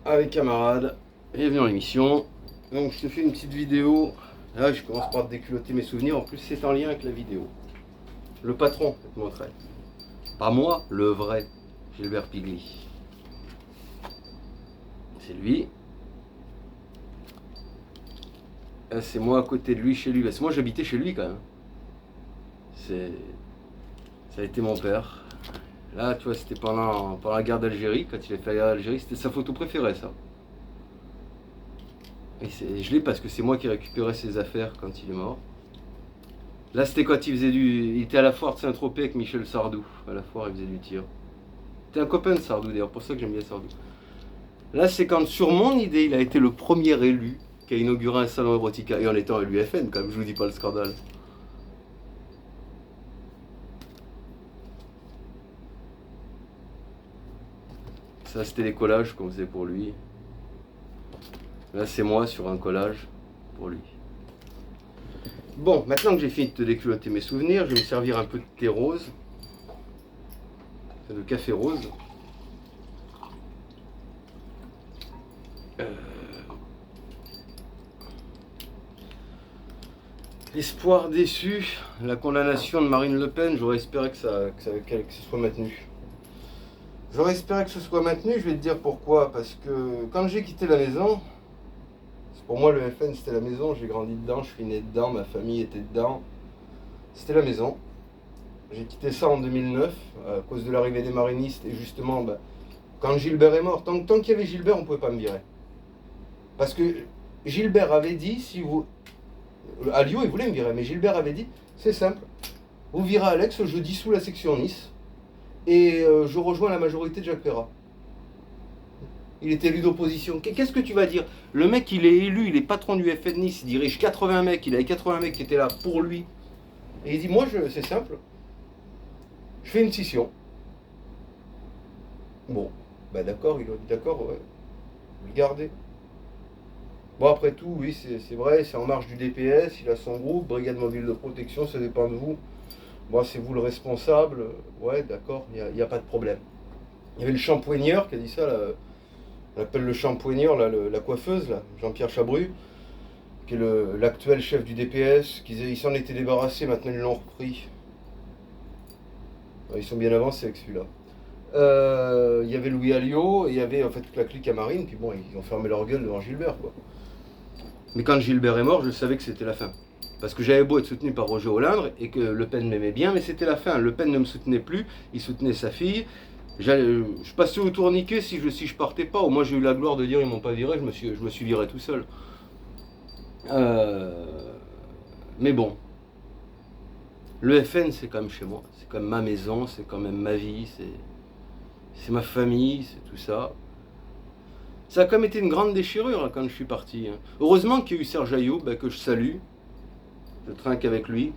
Allez camarades, bienvenue dans l'émission. Donc je te fais une petite vidéo. Là je commence par te déculotter mes souvenirs. En plus c'est en lien avec la vidéo. Le patron, je vais te montrer. Pas moi, le vrai Gilbert Pigli. C'est lui. Là, c'est moi à côté de lui, chez lui. Parce que moi j'habitais chez lui quand même. Ça a été mon père. Là tu vois c'était pendant la guerre d'Algérie. Quand il a fait la guerre d'Algérie, c'était sa photo préférée ça. Et je l'ai parce que c'est moi qui récupérais ses affaires quand il est mort. Là, c'était quand il était à la foire de Saint-Tropez avec Michel Sardou. À la foire, il faisait du tir. C'était un copain de Sardou d'ailleurs, pour ça que j'aime bien Sardou. Là, c'est quand, sur mon idée, il a été le premier élu qui a inauguré un salon Erotica. Et en étant à l'UFN, quand même, je vous dis pas le scandale. Ça, c'était les collages qu'on faisait pour lui. Là, c'est moi sur un collage pour lui. Bon, maintenant que j'ai fini de te déculotter mes souvenirs, je vais me servir un peu de thé rose. De café rose. Espoir déçu, la condamnation de Marine Le Pen, j'aurais espéré que ce soit maintenu. J'aurais espéré que ce soit maintenu, je vais te dire pourquoi. Parce que quand j'ai quitté la maison, pour moi le FN c'était la maison, j'ai grandi dedans, je suis né dedans, ma famille était dedans. C'était la maison. J'ai quitté ça en 2009 à cause de l'arrivée des marinistes et justement, quand Gilbert est mort, tant qu'il y avait Gilbert, on ne pouvait pas me virer. Parce que Gilbert avait dit, si vous... Alliot, il voulait me virer, mais Gilbert avait dit, c'est simple, vous virez Alex, je dissous la section Nice et je rejoins la majorité de Jacques Perrat. Il est élu d'opposition. Qu'est-ce que tu vas dire? Le mec, il est élu, il est patron du FN Nice, il dirige 80 mecs, il avait 80 mecs qui étaient là pour lui. Et il dit, moi, c'est simple, je fais une scission. Bon, d'accord, il a dit d'accord, ouais, vous le gardez. Bon, après tout, oui, c'est vrai, c'est en marge du DPS, il a son groupe, Brigade Mobile de Protection, ça dépend de vous. Moi, c'est vous le responsable, ouais, d'accord, il n'y a pas de problème. Il y avait le shampoigneur qui a dit ça, là, on appelle le shampoigneur, là, la coiffeuse, là, Jean-Pierre Chabru, qui est l'actuel chef du DPS, il s'en était débarrassé, maintenant ils l'ont repris. Ils sont bien avancés avec celui-là. Il y avait Louis Alliot, et il y avait en fait la clique à Marine, puis bon, ils ont fermé leur gueule devant Gilbert, quoi. Mais quand Gilbert est mort, je savais que c'était la fin. Parce que j'avais beau être soutenu par Roger Hollande et que Le Pen m'aimait bien, mais c'était la fin. Le Pen ne me soutenait plus, il soutenait sa fille. Je passais au tourniquet si je partais pas. Au moins j'ai eu la gloire de dire ils m'ont pas viré, je me suis viré tout seul. Mais bon, le FN c'est quand même chez moi, c'est quand même ma maison, c'est quand même ma vie, c'est ma famille, c'est tout ça. Ça a quand même été une grande déchirure hein, quand je suis parti. Hein. Heureusement qu'il y a eu Serge Ayoub, que je salue. Je trinque avec lui.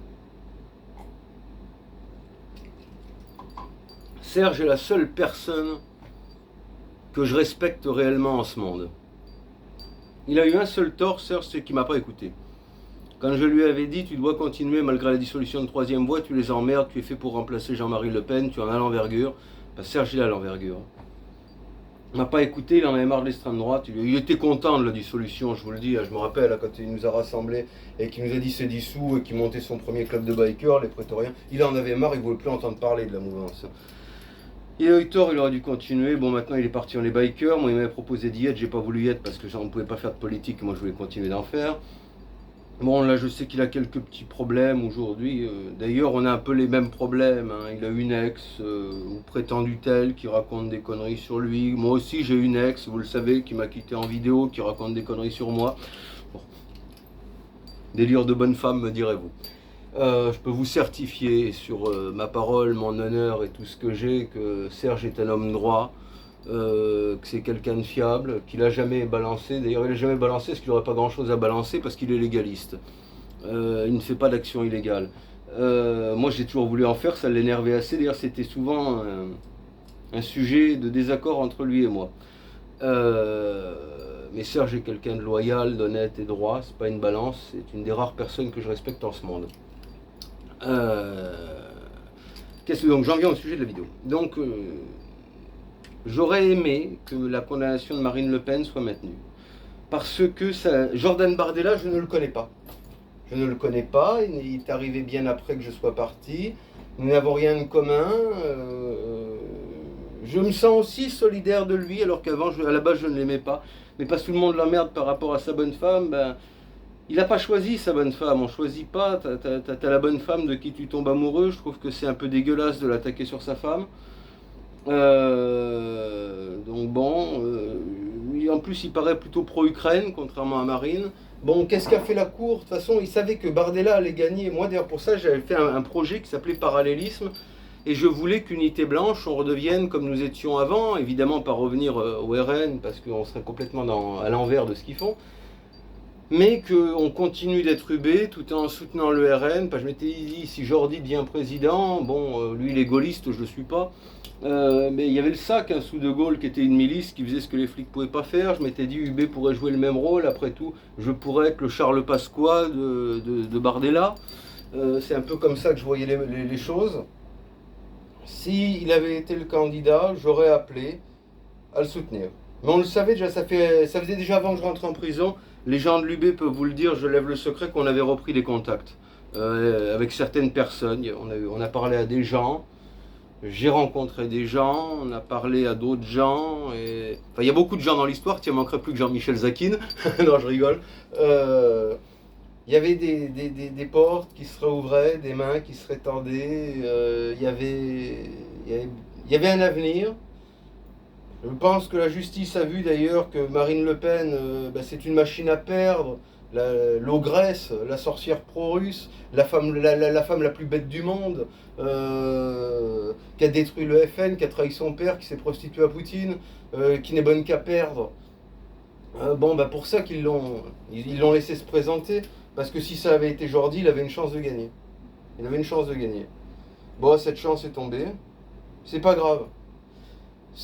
Serge est la seule personne que je respecte réellement en ce monde. Il a eu un seul tort, Serge, c'est qu'il ne m'a pas écouté. Quand je lui avais dit, tu dois continuer malgré la dissolution de troisième voie, tu les emmerdes, tu es fait pour remplacer Jean-Marie Le Pen, tu en as l'envergure. Serge, il a l'envergure. Il m'a pas écouté, il en avait marre de l'extrême droite. Il était content de la dissolution, je vous le dis. Je me rappelle quand il nous a rassemblés et qu'il nous a dit c'est dissous et qu'il montait son premier club de bikers, les prétoriens. Il en avait marre, il ne voulait plus entendre parler de la mouvance. Il a eu tort, il aurait dû continuer. Bon, maintenant il est parti en les bikers. Moi, il m'avait proposé d'y être, j'ai pas voulu y être parce que on ne pouvait pas faire de politique. Moi, je voulais continuer d'en faire. Bon, là, je sais qu'il a quelques petits problèmes aujourd'hui. D'ailleurs, on a un peu les mêmes problèmes. Hein. Il a une ex, ou prétendue telle, qui raconte des conneries sur lui. Moi aussi, j'ai une ex, vous le savez, qui m'a quitté en vidéo, qui raconte des conneries sur moi. Bon. Délire de bonne femme, me direz-vous. Je peux vous certifier sur ma parole, mon honneur et tout ce que j'ai, que Serge est un homme droit. Que c'est quelqu'un de fiable, qu'il a jamais balancé. D'ailleurs, il n'a jamais balancé parce qu'il n'aurait pas grand-chose à balancer parce qu'il est légaliste. Il ne fait pas d'action illégale. Moi, j'ai toujours voulu en faire, ça l'énervait assez. D'ailleurs, c'était souvent un sujet de désaccord entre lui et moi. Mais Serge est quelqu'un de loyal, d'honnête et droit. C'est pas une balance. C'est une des rares personnes que je respecte en ce monde. Donc, j'en viens au sujet de la vidéo. Donc, j'aurais aimé que la condamnation de Marine Le Pen soit maintenue. Parce que Jordan Bardella, je ne le connais pas. Je ne le connais pas, il est arrivé bien après que je sois parti. Nous n'avons rien de commun. Je me sens aussi solidaire de lui, alors qu'avant, à la base, je ne l'aimais pas. Mais parce que tout le monde l'emmerde par rapport à sa bonne femme, ben, il n'a pas choisi sa bonne femme. On ne choisit pas. T'as la bonne femme de qui tu tombes amoureux. Je trouve que c'est un peu dégueulasse de l'attaquer sur sa femme. Donc bon, en plus il paraît plutôt pro-Ukraine, contrairement à Marine. Bon, qu'est-ce qu'a fait la Cour? De toute façon, il savait que Bardella allait gagner. Moi d'ailleurs pour ça j'avais fait un projet qui s'appelait Parallélisme. Et je voulais qu'Unité Blanche, on redevienne comme nous étions avant, évidemment pas revenir au RN, parce qu'on serait complètement à l'envers de ce qu'ils font, mais qu'on continue d'être UB tout en soutenant le RN. Je m'étais dit, si Jordi devient président, bon, lui il est gaulliste, je ne le suis pas, mais il y avait le SAC, sous De Gaulle, qui était une milice qui faisait ce que les flics ne pouvaient pas faire. Je m'étais dit, UB pourrait jouer le même rôle, après tout, je pourrais être le Charles Pasqua de Bardella. C'est un peu comme ça que je voyais les choses. S'il avait été le candidat, j'aurais appelé à le soutenir. Mais on le savait déjà, ça faisait déjà avant que je rentre en prison. Les gens de l'UB peuvent vous le dire, je lève le secret, qu'on avait repris des contacts avec certaines personnes. On a parlé à des gens, j'ai rencontré des gens, on a parlé à d'autres gens. Enfin, il y a beaucoup de gens dans l'histoire, il ne manquerait plus que Jean-Michel Zakin. Non, je rigole. Il y avait des portes qui se réouvraient, des mains qui se rétendaient. Il y avait un avenir. Je pense que la justice a vu d'ailleurs que Marine Le Pen, c'est une machine à perdre. L'ogresse, la sorcière pro-russe, la femme la plus bête du monde, qui a détruit le FN, qui a trahi son père, qui s'est prostitué à Poutine, qui n'est bonne qu'à perdre. Pour ça ils l'ont laissé se présenter. Parce que si ça avait été Jordi, il avait une chance de gagner. Il avait une chance de gagner. Bon, cette chance est tombée. C'est pas grave.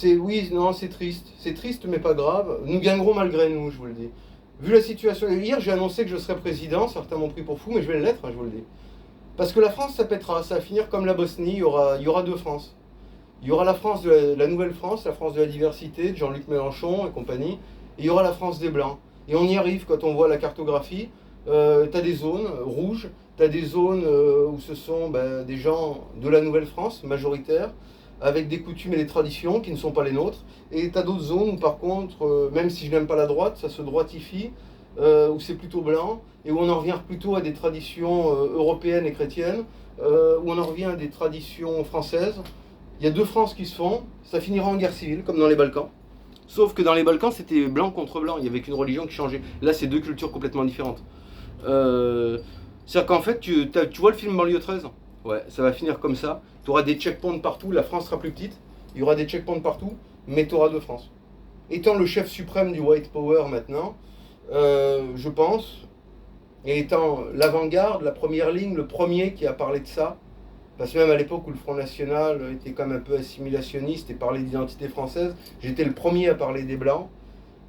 Oui, non, c'est triste. C'est triste, mais pas grave. Nous gagnerons malgré nous, je vous le dis. Vu la situation, hier j'ai annoncé que je serais président, certains m'ont pris pour fou, mais je vais l'être, je vous le dis. Parce que la France, ça pètera, ça va finir comme la Bosnie, il y aura deux France. Il y aura la France de la nouvelle France, la France de la diversité, de Jean-Luc Mélenchon et compagnie, et il y aura la France des Blancs. Et on y arrive quand on voit la cartographie. T'as des zones rouges, t'as des zones où ce sont des gens de la Nouvelle-France, majoritaires, avec des coutumes et des traditions qui ne sont pas les nôtres. Et t'as d'autres zones où par contre, même si je n'aime pas la droite, ça se droitifie, où c'est plutôt blanc, et où on en revient plutôt à des traditions européennes et chrétiennes, où on en revient à des traditions françaises. Il y a deux France qui se font, ça finira en guerre civile, comme dans les Balkans. Sauf que dans les Balkans, c'était blanc contre blanc, il n'y avait qu'une religion qui changeait. Là, c'est deux cultures complètement différentes. C'est-à-dire qu'en fait, tu vois le film Banlieue 13 ? Ouais, ça va finir comme ça. Tu auras des checkpoints partout, la France sera plus petite, il y aura des checkpoints partout, mais tu auras deux France. Étant le chef suprême du White Power maintenant, je pense, et étant l'avant-garde, la première ligne, le premier qui a parlé de ça, parce que même à l'époque où le Front National était comme un peu assimilationniste et parlait d'identité française, j'étais le premier à parler des Blancs.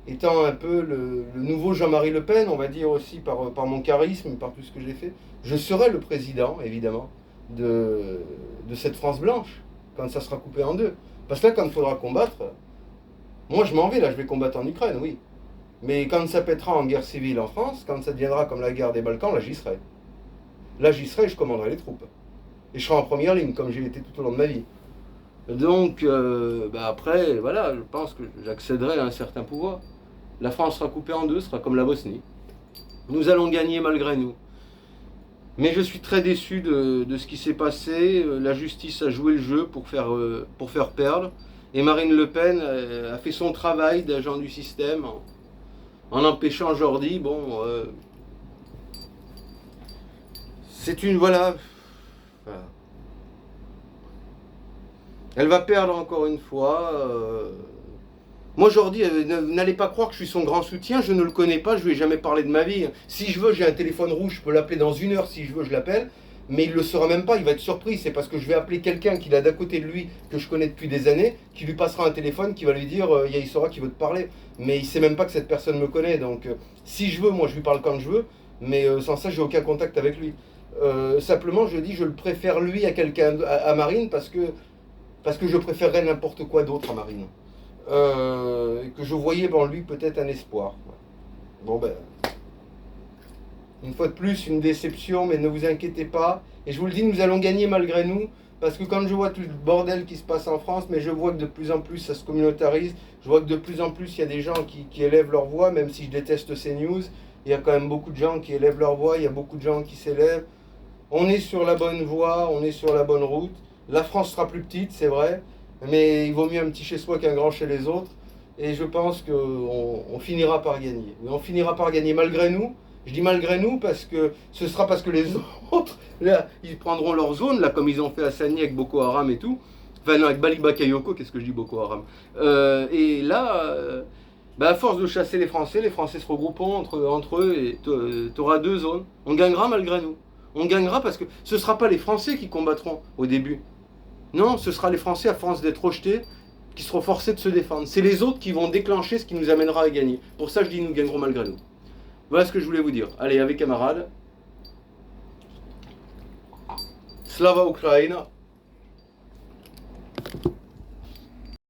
Étant un peu le nouveau Jean-Marie Le Pen, on va dire aussi par mon charisme, par tout ce que j'ai fait, je serai le président, évidemment, de cette France blanche, quand ça sera coupé en deux. Parce que là, quand il faudra combattre, moi je m'en vais, là je vais combattre en Ukraine, oui. Mais quand ça pètera en guerre civile en France, quand ça deviendra comme la guerre des Balkans, là j'y serai. Là j'y serai et je commanderai les troupes. Et je serai en première ligne, comme j'ai été tout au long de ma vie. Donc, après, voilà, je pense que j'accéderai à un certain pouvoir. La France sera coupée en deux, sera comme la Bosnie. Nous allons gagner malgré nous. Mais je suis très déçu de ce qui s'est passé. La justice a joué le jeu pour faire perdre. Et Marine Le Pen a fait son travail d'agent du système en empêchant Jordi. Bon, c'est une... Voilà. Elle va perdre encore une fois. Moi, Jordi, n'allez pas croire que je suis son grand soutien, je ne le connais pas, je lui ai jamais parlé de ma vie. Si je veux, j'ai un téléphone rouge, je peux l'appeler dans 1 heure, si je veux, je l'appelle. Mais il ne le saura même pas, il va être surpris. C'est parce que je vais appeler quelqu'un qu'il a d'à côté de lui, que je connais depuis des années, qui lui passera un téléphone, qui va lui dire, il saura qu'il veut te parler. Mais il ne sait même pas que cette personne me connaît. Donc, si je veux, moi, je lui parle quand je veux, mais sans ça, j'ai aucun contact avec lui. Simplement, je dis, je le préfère lui à quelqu'un, à Marine, parce que je préférerais n'importe quoi d'autre à Marine. et que je voyais en lui peut-être un espoir. Bon ben, une fois de plus, une déception, mais ne vous inquiétez pas. Et je vous le dis, nous allons gagner malgré nous, parce que comme je vois tout le bordel qui se passe en France, mais je vois que de plus en plus ça se communautarise, je vois que de plus en plus il y a des gens qui élèvent leur voix, même si je déteste ces news, il y a quand même beaucoup de gens qui élèvent leur voix, il y a beaucoup de gens qui s'élèvent. On est sur la bonne voie, on est sur la bonne route. La France sera plus petite, c'est vrai, mais il vaut mieux un petit chez soi qu'un grand chez les autres. Et je pense qu'on finira par gagner. Oui, on finira par gagner malgré nous. Je dis malgré nous parce que ce sera parce que les autres, là, ils prendront leur zone, là, comme ils ont fait à Sani avec Boko Haram et tout. Enfin, non, avec Baliba Kayoko, qu'est-ce que je dis Boko Haram. Et là, bah, à force de chasser les Français se regrouperont entre eux et tu auras deux zones. On gagnera malgré nous. On gagnera parce que ce ne sera pas les Français qui combattront au début. Non, ce sera les Français, à force d'être rejetés, qui seront forcés de se défendre. C'est les autres qui vont déclencher ce qui nous amènera à gagner. Pour ça, je dis nous gagnerons malgré nous. Voilà ce que je voulais vous dire. Allez, avec camarades. Slava Ukraine.